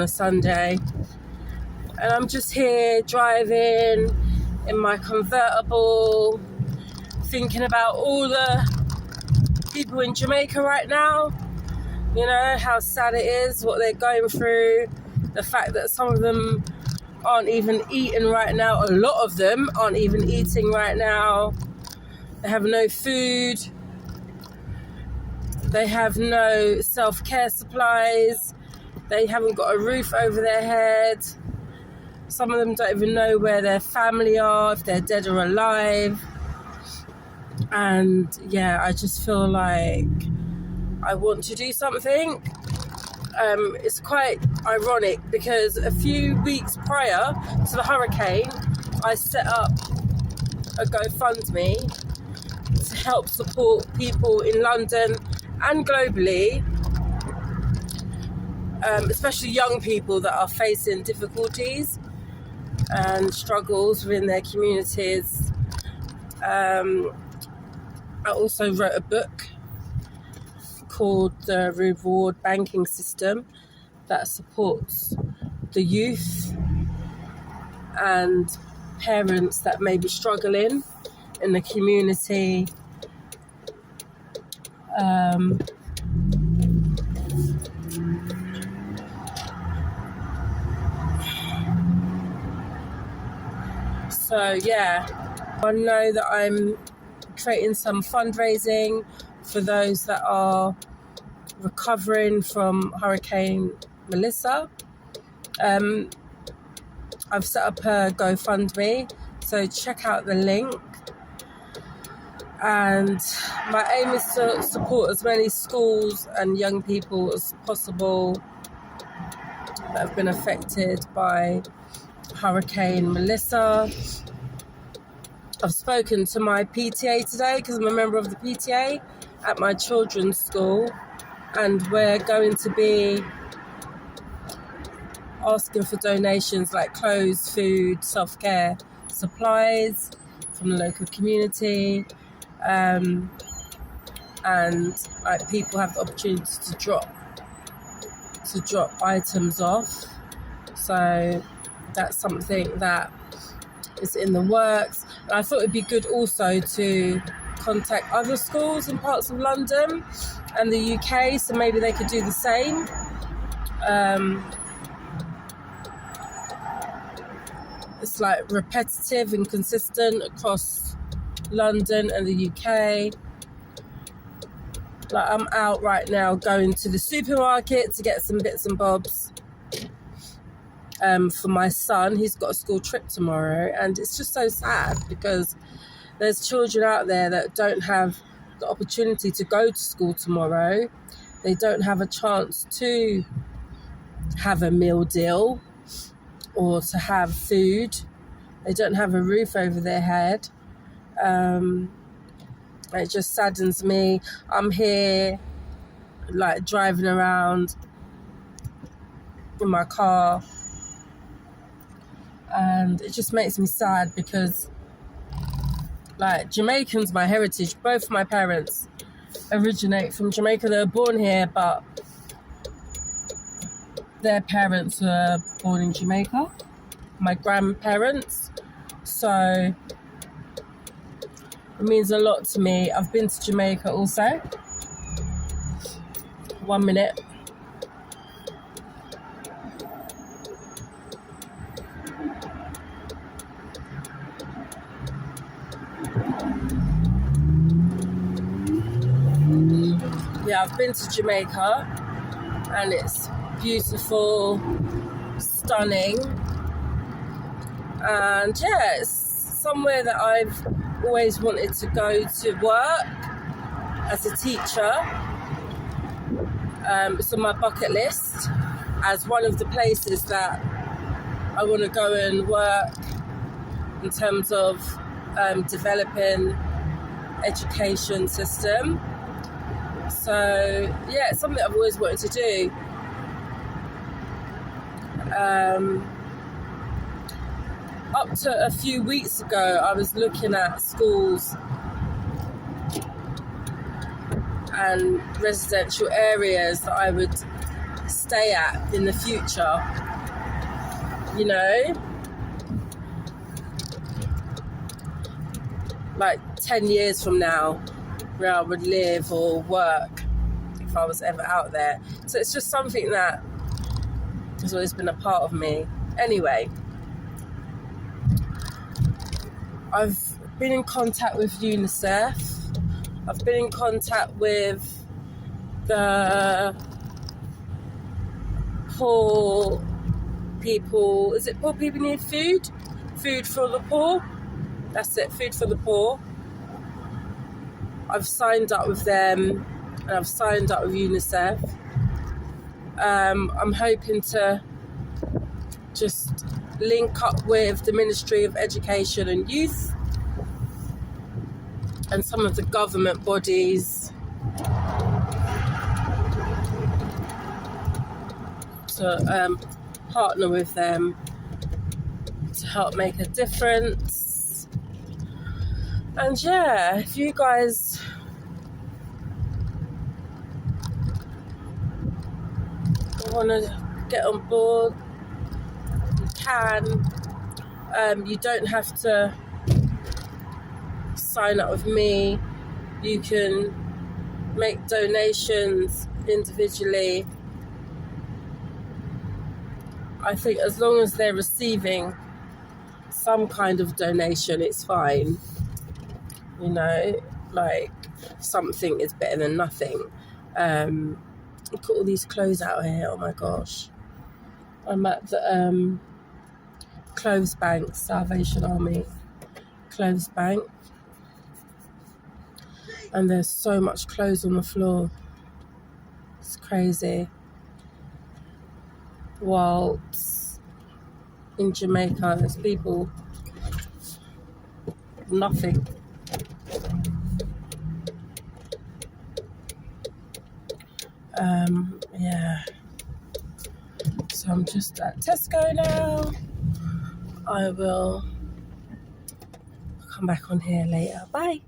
a Sunday, and I'm just here driving in my convertible, thinking about all the people in Jamaica right now. You know, how sad it is, what they're going through, the fact that some of them aren't even eating right now. A lot of them aren't even eating right now. They have no food. They have no self-care supplies. They haven't got a roof over their head. Some of them don't even know where their family are, if they're dead or alive. And yeah, I just feel like I want to do something. It's quite ironic because a few weeks prior to the hurricane, I set up a GoFundMe to help support people in London and globally, especially young people that are facing difficulties and struggles within their communities. I also wrote a book called The Reward Banking System that supports the youth and parents that may be struggling in the community. So yeah, I know that I'm creating some fundraising for those that are recovering from Hurricane Melissa. I've set up a GoFundMe, so check out the link. And my aim is to support as many schools and young people as possible that have been affected by Hurricane Melissa. I've spoken to my PTA today because I'm a member of the PTA at my children's school, and we're going to be asking for donations like clothes, food, self-care supplies from the local community, and like people have the opportunity to drop items off. So that's something that is in the works. And I thought it'd be good also to contact other schools in parts of London and the UK, so maybe they could do the same. It's like repetitive and consistent across London and the UK. Like I'm out right now going to the supermarket to get some bits and bobs for my son. He's got a school trip tomorrow, and it's just so sad because there's children out there that don't have the opportunity to go to school tomorrow. They don't have a chance to have a meal deal or to have food. They don't have a roof over their head. It just saddens me. I'm here like driving around in my car, and it just makes me sad because like Jamaican's my heritage. Both my parents originate from Jamaica. They were born here, but their parents were born in Jamaica, my grandparents. So it means a lot to me. I've been to Jamaica also. 1 minute. Yeah, I've been to Jamaica and it's beautiful, stunning, and yeah, it's somewhere that I've always wanted to go to work as a teacher. It's on my bucket list as one of the places that I want to go and work in terms of developing education system. So yeah, it's something I've always wanted to do. Up to a few weeks ago, I was looking at schools and residential areas that I would stay at in the future, you know, like 10 years from now, where I would live or work if I was ever out there. So it's just something that has always been a part of me. Anyway, I've been in contact with UNICEF. I've been in contact with the poor people. Is it poor people need food? Food for the poor? That's it, food for the poor. I've signed up with them and I've signed up with UNICEF. I'm hoping to just link up with the Ministry of Education and Youth and some of the government bodies to partner with them to help make a difference. And yeah, if you guys want to get on board, you can. You don't have to sign up with me. You can make donations individually. I think as long as they're receiving some kind of donation, it's fine. You know, like something is better than nothing. Look at all these clothes out here. Oh my gosh. I'm at the Clothes Bank, Salvation Army Clothes Bank. And there's so much clothes on the floor. It's crazy. Whilst in Jamaica, there's people, nothing. Yeah. So I'm just at Tesco now. I will come back on here later. Bye.